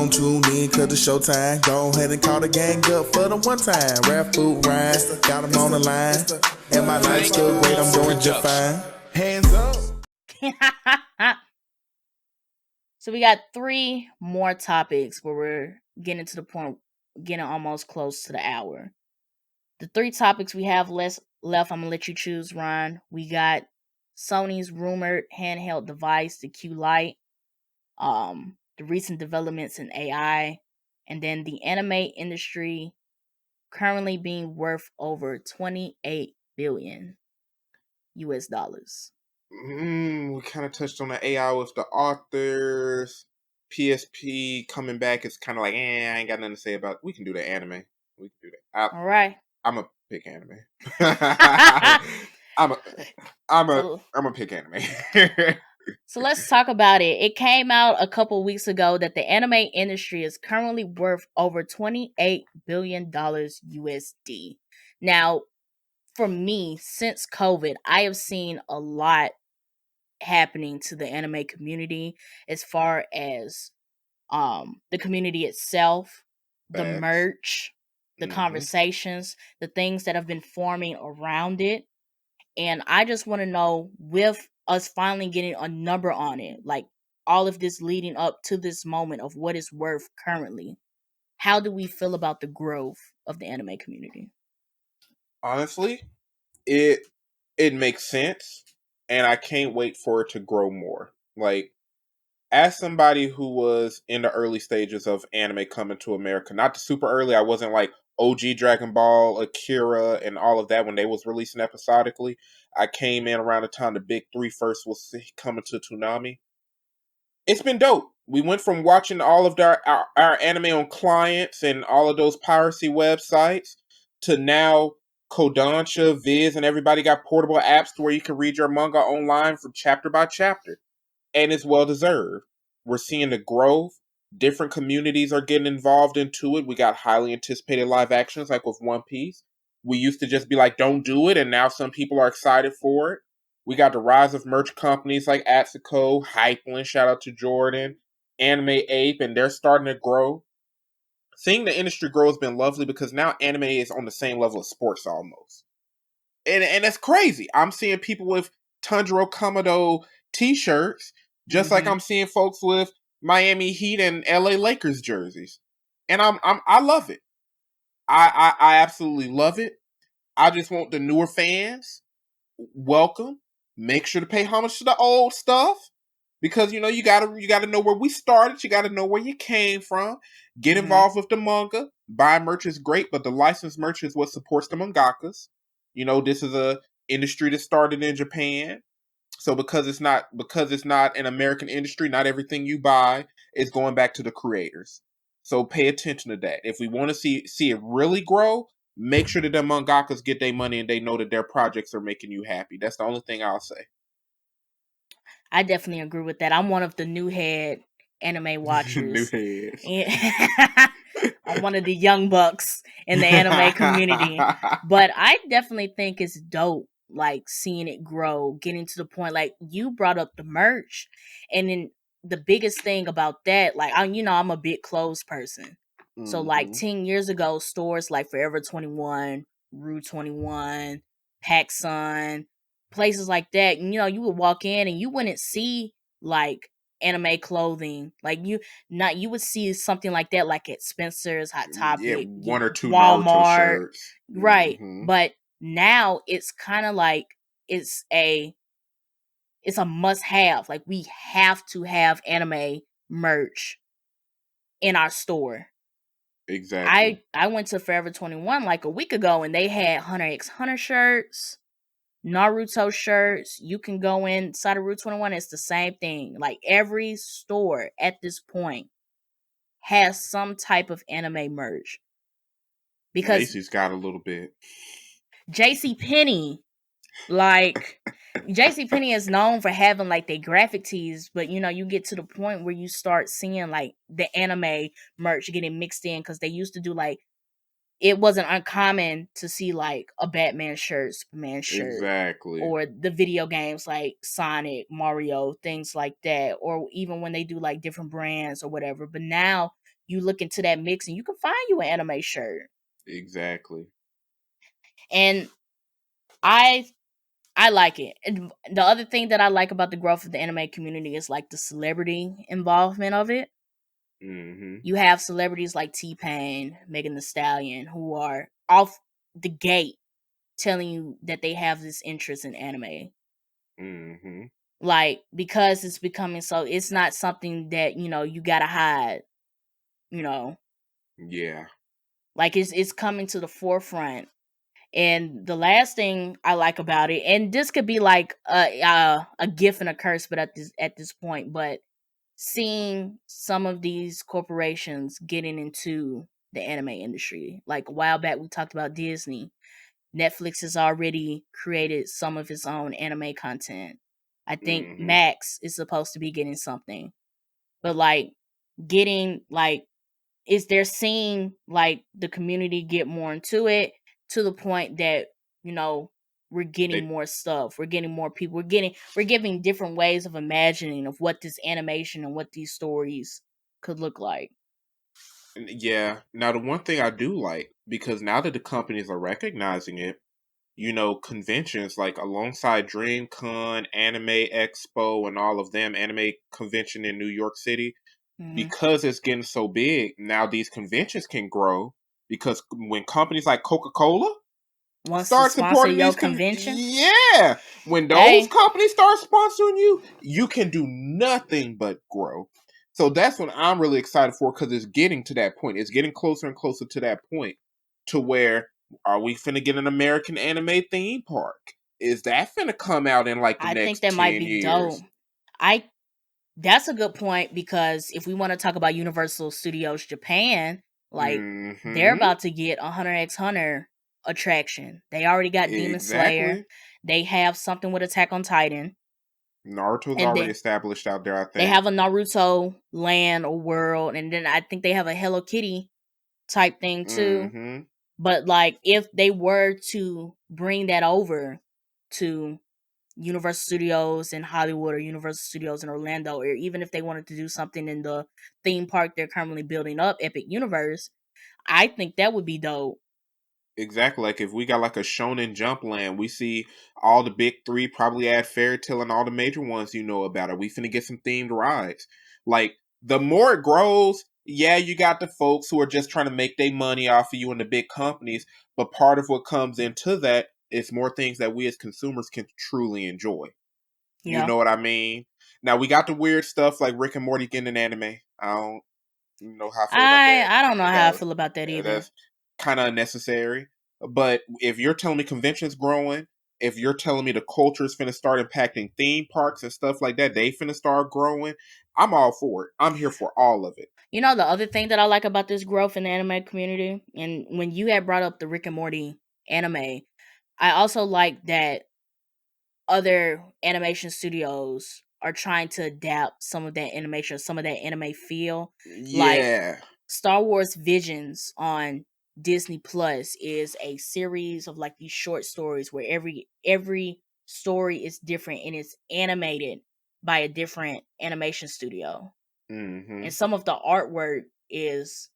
gon' tune in cause the showtime. Go ahead and call the gang up for the one time. Rap food rhyme, got them on the line. And my life's still great, I'm doing just fine. Hands up. So we got 3 more topics where we're getting to the point, getting almost close to the hour. The 3 topics we have left, I'm going to let you choose, Ron. We got Sony's rumored handheld device, the Q Lite, the recent developments in AI, and then the anime industry currently being worth over 28 billion US dollars. We kind of touched on the AI with the authors. PSP coming back is kind of like, I ain't got nothing to say about it. We can do the anime. We can do that. All right. I'm a pick anime. I'm a pick anime. So let's talk about it. It came out a couple weeks ago that the anime industry is currently worth over $28 billion USD. Now, for me, since COVID, I have seen a lot happening to the anime community as far as the community itself, the merch, the conversations, the things that have been forming around it. And I just want to know, with us finally getting a number on it, like all of this leading up to this moment of what it's worth currently, how do we feel about the growth of the anime community? Honestly, it makes sense, and I can't wait for it to grow more. Like, as somebody who was in the early stages of anime coming to America, not the super early, I wasn't like OG Dragon Ball, Akira, and all of that when they was releasing episodically. I came in around the time the big 3 first was coming to Toonami. It's been dope. We went from watching all of our anime on clients and all of those piracy websites to now Kodansha, Viz, and everybody got portable apps to where you can read your manga online from chapter by chapter. And it's well deserved. We're seeing the growth. Different communities are getting involved into it. We got highly anticipated live actions like with One Piece. We used to just be like, don't do it, and now some people are excited for it. We got the rise of merch companies like Atsuko, Hypeland, shout out to Jordan, Anime Ape, and they're starting to grow. Seeing the industry grow has been lovely because now anime is on the same level of sports almost. And that's crazy. I'm seeing people with Tanjiro Kamado t-shirts, just like I'm seeing folks with Miami Heat and LA Lakers jerseys. And I love it. I absolutely love it. I just want the newer fans welcome. Make sure to pay homage to the old stuff. Because you gotta know where we started, you gotta know where you came from. Get involved with the manga. Buy merch is great, but the licensed merch is what supports the mangakas. This is a industry that started in Japan. So because it's not an American industry, not everything you buy is going back to the creators. So pay attention to that. If we want to see it really grow, make sure that the mangakas get their money and they know that their projects are making you happy. That's the only thing I'll say. I definitely agree with that. I'm one of the new head anime watchers. New heads. I'm one of the young bucks in the anime community. But I definitely think it's dope, like seeing it grow, getting to the point, like you brought up the merch. And then the biggest thing about that, like I'm a big clothes person. So like 10 years ago, stores like Forever 21, Rue 21, PacSun, places like that, you would walk in and you wouldn't see like anime clothing. Like you would see something like that like at Spencer's, Hot Topic, one or two Walmart, Naruto shirts. Right. But now it's kind of like it's a must have. Like we have to have anime merch in our store. Exactly. I went to Forever 21 like a week ago and they had Hunter x Hunter shirts, Naruto shirts. You can go inside of Route 21. It's the same thing. Like every store at this point has some type of anime merch. Because Macy's got a little bit. JCPenney, like JCPenney is known for having like their graphic tees, but you get to the point where you start seeing like the anime merch getting mixed in because they used to do like, it wasn't uncommon to see like a Batman shirt, Superman shirt, exactly, or the video games like Sonic, Mario, things like that, or even when they do like different brands or whatever. But now you look into that mix and you can find you an anime shirt. Exactly. And I like it. And the other thing that I like about the growth of the anime community is like the celebrity involvement of it. Mm-hmm. You have celebrities like T-Pain, Megan Thee Stallion, who are off the gate telling you that they have this interest in anime. Mm-hmm. Like, because it's becoming so, it's not something that, you know, you gotta hide, you know. Yeah. Like, it's coming to the forefront. And the last thing I like about it, and this could be like a gift and a curse, but at this point, but seeing some of these corporations getting into the anime industry. Like a while back, we talked about Disney. Netflix has already created some of its own anime content. I think Mm-hmm. Max is supposed to be getting something, but like getting like is they're seeing like the community get more into it to the point that, you know, we're getting They more stuff, we're getting more people, we're giving different ways of imagining of what this animation and what these stories could look like. Yeah. Now, the one thing I do like, because now that the companies are recognizing it, you know, conventions like alongside DreamCon, Anime Expo, and all of them, Anime Convention in New York City, Mm-hmm. because it's getting so big, now these conventions can grow because when companies like Coca-Cola Wants to start sponsor supporting your these convention. yeah, when those Hey, companies start sponsoring you, you can do nothing but grow. So that's what I'm really excited for, because it's getting to that point. It's getting closer and closer to that point, to where are we finna get an American anime theme park? Is that finna come out in like the I think next that might 10 be dope. years? I That's a good point, because if we want to talk about Universal Studios Japan, like they're Mm-hmm. about to get a Hunter x Hunter attraction. They already got Demon Slayer. Exactly. They have something with Attack on Titan, Naruto's and already then established out there, I they think. have a Naruto land or world, and then I think they have a Hello Kitty type thing too. Mm-hmm. But like, if they were to bring that over to Universal Studios in Hollywood or Universal Studios in Orlando, or even if they wanted to do something in the theme park they're currently building up, Epic Universe, I think that would be dope. Exactly. Like if we got like a Shonen Jump land, we see all the big three probably add Fairy Tail and all the major ones you know about. Are we finna get some themed rides? Like the more it grows, yeah, you got the folks who are just trying to make their money off of you and the big companies, but part of what comes into that is more things that we as consumers can truly enjoy. You Yeah. know what I mean? Now we got the weird stuff like Rick and Morty getting an anime. I don't know how I feel about that. I don't know how I That feel about that either. that's kind of unnecessary. But if you're telling me conventions growing, if you're telling me the culture is finna start impacting theme parks and stuff like that, they finna start growing, I'm all for it. I'm here for all of it. You know, the other thing that I like about this growth in the anime community, and when you had brought up the Rick and Morty anime, I also like that other animation studios are trying to adapt some of that animation, some of that anime feel. Like Yeah. Star Wars Visions on Disney Plus is a series of like these short stories where every story is different and it's animated by a different animation studio. Mm-hmm. And some of the artwork is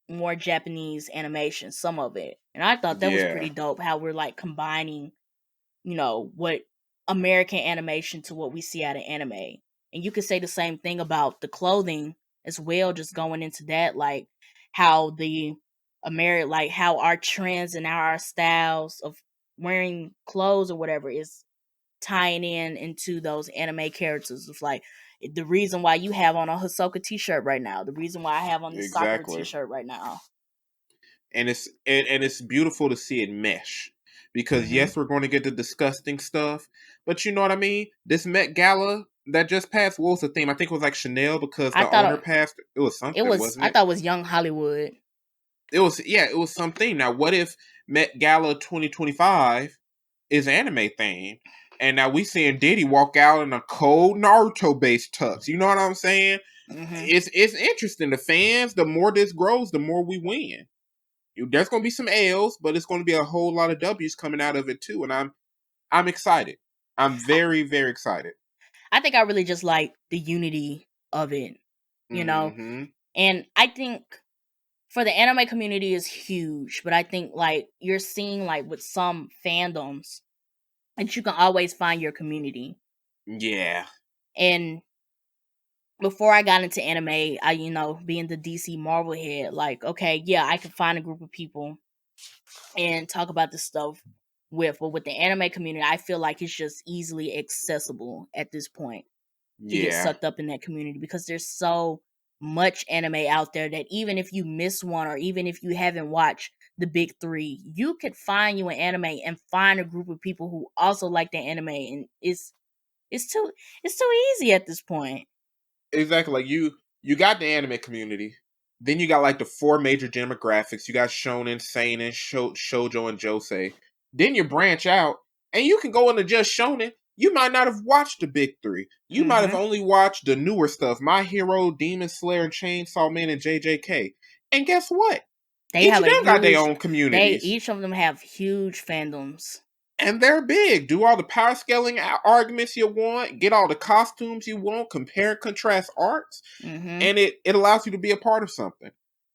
more Japanese animation, some of it. And I thought that was pretty Yeah. dope how we're like combining, you know, what American animation to what we see out of anime. And you could say the same thing about the clothing as well, just going into that, like how the like how our trends and our styles of wearing clothes or whatever is tying in into those anime characters. Of like the reason why you have on a Hisoka t-shirt right now, the reason why I have on this Sakura Exactly. t-shirt right now. And it's beautiful to see it mesh. Because Mm-hmm. yes, we're going to get the disgusting stuff, but you know what I mean? This Met Gala that just passed, what was the theme? I think it was like Chanel, because I the thought owner passed. It was it something, was wasn't I it? thought it was Young Hollywood. It was, yeah, it was something. Now, what if Met Gala 2025 is anime themed, and now we seeing Diddy walk out in a cold Naruto based tux? You know what I'm saying? Mm-hmm. It's interesting. The fans, the more this grows, the more we win. There's gonna be some L's, but it's gonna be a whole lot of W's coming out of it too, and I'm excited. I'm very very excited. I think I really just like the unity of it. You know, Mm-hmm. And I think for the anime community is huge, but I think like you're seeing like with some fandoms that you can always find your community. Yeah. And before I got into anime, I being the DC Marvel head, like okay, yeah, I could find a group of people and talk about this stuff with, but with the anime community, I feel like it's just easily accessible at this point to get Yeah. sucked up in that community because there's so much anime out there that even if you miss one or even if you haven't watched the big three, you could find you an anime and find a group of people who also like the anime, and it's too easy at this point. Exactly. Like you got the anime community. Then you got like the four major demographics. You got shonen, seinen, shoujo, and josei. Then you branch out, and you can go into just shonen. You might not have watched the big three. You might have only watched the newer stuff: My Hero, Demon Slayer, Chainsaw Man, and JJK. And guess what? They Each have of a them got their huge. own communities. Each of them have huge fandoms. And they're big. Do all the power scaling arguments you want. Get all the costumes you want. Compare and contrast arts. And it allows you to be a part of something.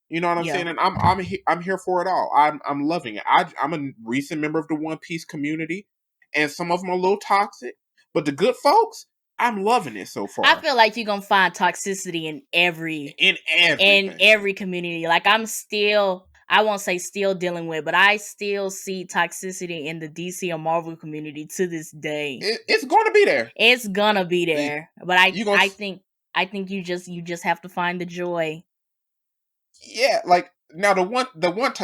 You know what I'm saying? And I'm here for it all. I'm loving it. I'm a recent member of the One Piece community, and some of them are a little toxic, but the good folks, I'm loving it so far. I feel like you're gonna find toxicity in every community. Like I won't say still dealing with, but I still see toxicity in the DC or Marvel community to this day. It's going to be there. It's gonna be there. But I think you just have to find the joy. Yeah, like now the one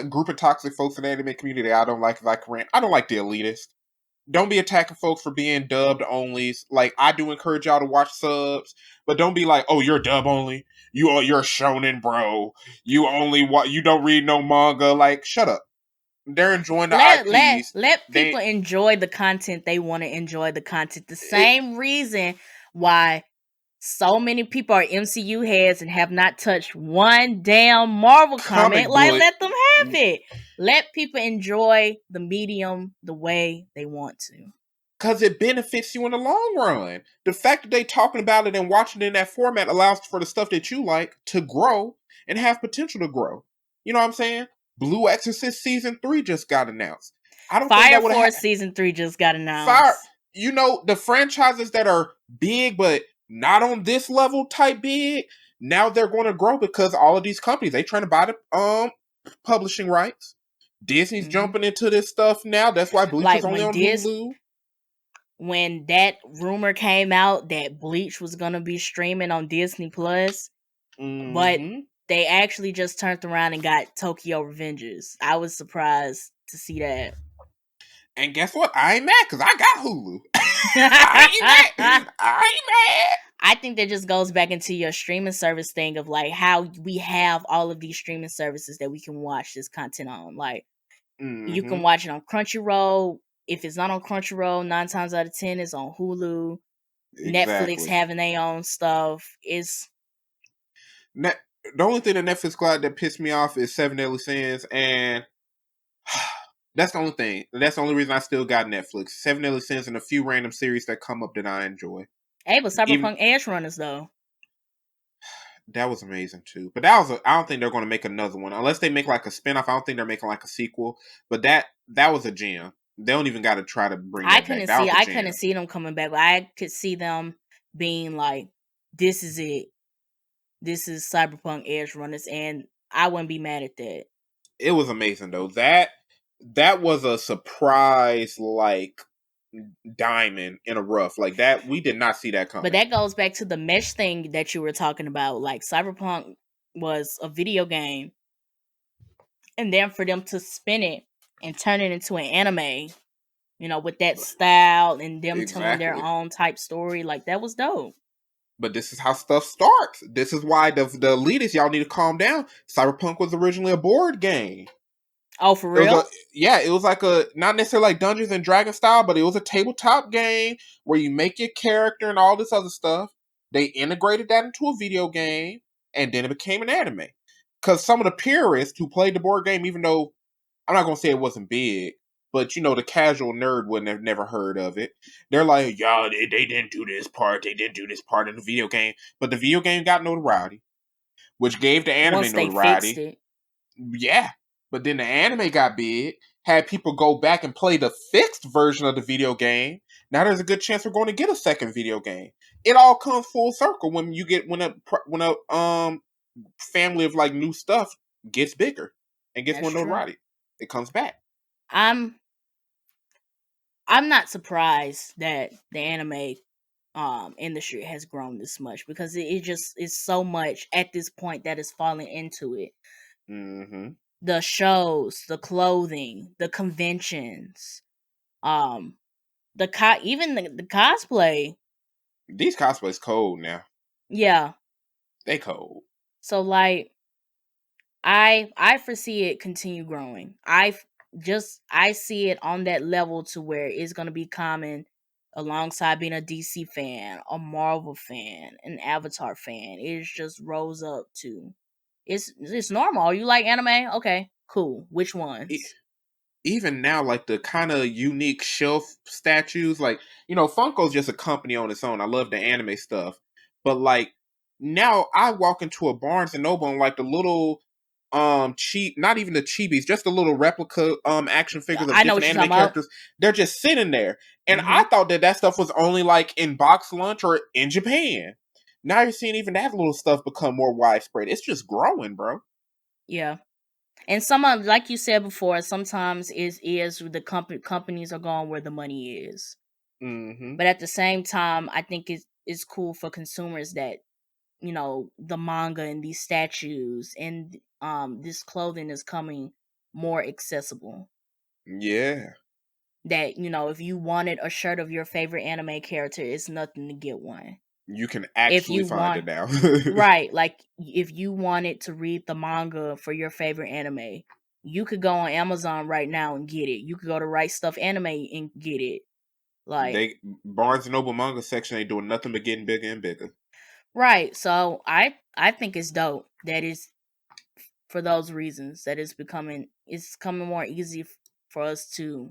group of toxic folks in the anime community I don't like is I don't like the elitist. Don't be attacking folks for being dubbed onlys. Like I do encourage y'all to watch subs, but don't be like, "Oh, you're dub only. You're a shonen bro. You don't read no manga." Like, shut up. They're enjoying the IPs. Let people enjoy the content they want to enjoy the content. The same reason why so many people are MCU heads and have not touched one damn Marvel comic. Like, let them have it. Let people enjoy the medium the way they want to. Because it benefits you in the long run. The fact that they talking about it and watching it in that format allows for the stuff that you like to grow and have potential to grow. You know what I'm saying? Blue Exorcist Season 3 just got announced. I don't think that would have Season 3 just got announced. The franchises that are big but not on this level type big, now they're going to grow because all of these companies, they trying to buy the publishing rights. Disney's jumping into this stuff now. That's why Bleach is only on Hulu. When that rumor came out that Bleach was going to be streaming on Disney Plus, but they actually just turned around and got Tokyo Revengers. I was surprised to see that. And guess what? I ain't mad because I got Hulu. I ain't mad. I think that just goes back into your streaming service thing of like how we have all of these streaming services that we can watch this content on. Like you can watch it on Crunchyroll. If it's not on Crunchyroll, 9 times out of 10 it's on Hulu. Exactly. Netflix having their own stuff is. The only thing that Netflix got that pissed me off is 7 Deadly Sins, and that's the only thing. That's the only reason I still got Netflix. 7 Deadly Sins and a few random series that come up that I enjoy. Hey, but Cyberpunk Edge Runners though. That was amazing too. But I don't think they're going to make another one unless they make like a spinoff. I don't think they're making like a sequel. But that was a gem. They don't even got to try to bring that back. I couldn't see them coming back. I could see them being like, "This is it. This is Cyberpunk Edge Runners," and I wouldn't be mad at that. It was amazing though. That was a surprise, like diamond in a rough. Like that, we did not see that coming. But that goes back to the mesh thing that you were talking about. Like Cyberpunk was a video game, and then for them to spin it and turn it into an anime, with that style and them telling their own type story, like that was dope. But this is how stuff starts. This is why the elitists, y'all need to calm down. Cyberpunk was originally a board game. Oh, for real? It was like not necessarily like Dungeons and Dragons style, but it was a tabletop game where you make your character and all this other stuff. They integrated that into a video game, and then it became an anime. Because some of the purists who played the board game, even though I'm not going to say it wasn't big, but the casual nerd wouldn't have never heard of it. They're like, "Yeah, they didn't do this part. They didn't do this part in the video game." But the video game got notoriety. which gave the anime once they fixed notoriety. it. Yeah, but then the anime got big, had people go back and play the fixed version of the video game. Now there's a good chance we're going to get a second video game. It all comes full circle when you get when a family of like new stuff gets bigger and gets That's more true. notoriety. It comes back. I'm not surprised that the anime industry has grown this much, because it just is so much at this point that is falling into it. Mm-hmm. The shows, the clothing, the conventions, even the cosplay. These cosplays cold now. Yeah. They cold. So like, I foresee it continue growing. I see it on that level to where it's gonna be common, alongside being a DC fan, a Marvel fan, an Avatar fan. It just rose up to it's normal. You like anime? Okay, cool. Which ones? Even now, like the kind of unique shelf statues, like, Funko's just a company on its own. I love the anime stuff, but like now I walk into a Barnes and Noble and like the little cheap, not even the chibies, just the little replica action figures of I know different what you're anime talking about. characters. They're just sitting there, and Mm-hmm. I thought that stuff was only like in box lunch or in Japan. Now you're seeing even that little stuff become more widespread. It's just growing, bro. Yeah. And some of, like you said before, sometimes is the companies are going where the money is. Mm-hmm. But at the same time, I think it's cool for consumers that, the manga and these statues and this clothing is coming more accessible. Yeah. That, if you wanted a shirt of your favorite anime character, it's nothing to get one. You can If actually you find it want now. right, like if you wanted to read the manga for your favorite anime, you could go on Amazon right now and get it. You could go to Right Stuff Anime and get it. Like, Barnes and Noble manga section ain't doing nothing but getting bigger and bigger. right. So I think it's dope that is for those reasons that it's coming more easy for us to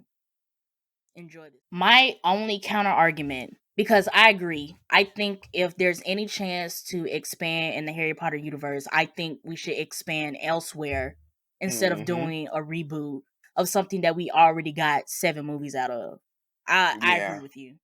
enjoy this. My only counter argument, because I agree, I think if there's any chance to expand in the Harry Potter universe, I think we should expand elsewhere instead of Mm-hmm. doing a reboot of something that we already got 7 movies out of. I agree Yeah. with you.